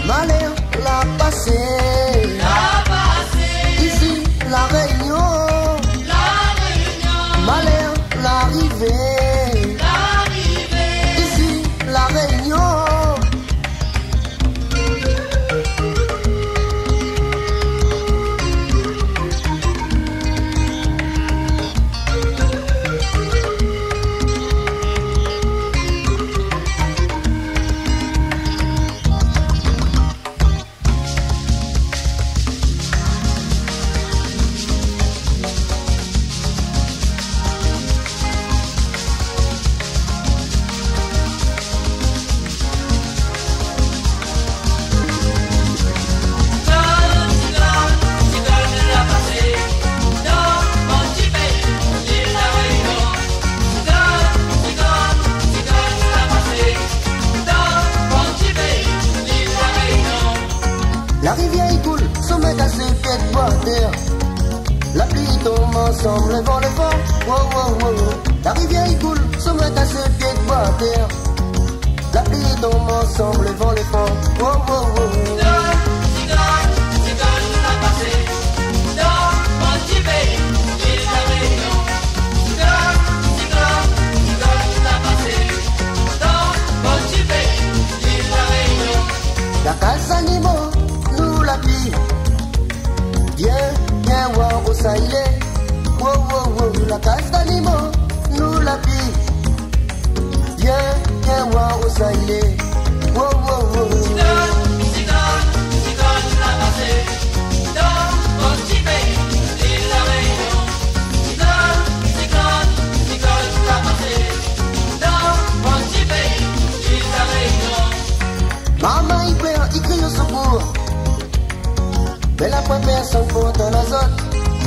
Malheur l'a passé. Ici la Réunion. Malheur l'arrivée. Ici la Réunion. La rivière y coule, sommet à ses pieds de bois terre. La pluie tombe ensemble, le vent, le vent. Wow, wow, wow. La rivière y coule, sommet à ses pieds de bois terre. La pluie tombe ensemble, le vent, le vent. Wow, wow, wow. La case animaux nous la pille. Viens voir où ça y est. Wow, wow, wow. La case d'animaux nous la pille. Viens voir où ça y est. Wow, wow, wow. Maman y pleure, il crie au secours. Mais la première personne pour dans la zone.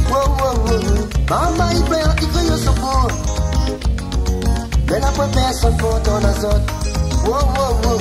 Wow, wow, wow. Maman y pleure, il crie au secours. Mais la première personne pour dans la zone. Wow, wow, wow.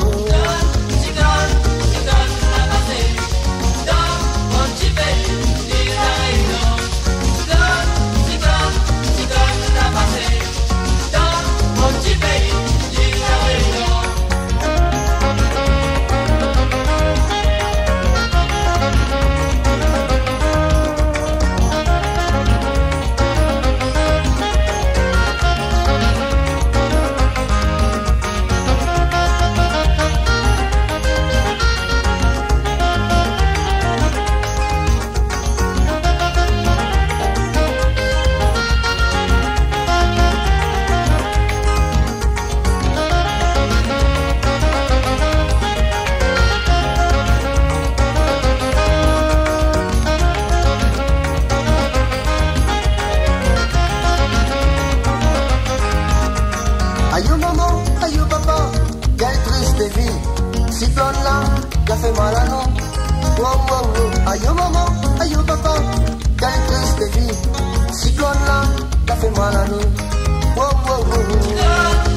Aïe maman, aïe papa, quelle triste vie. Cyclone là, y'a fait mal à nous. Wow, wow, wow. Aïe maman, aïe papa, quelle triste vie. Cyclone là, y'a fait mal à nous. Wow, wow, wow.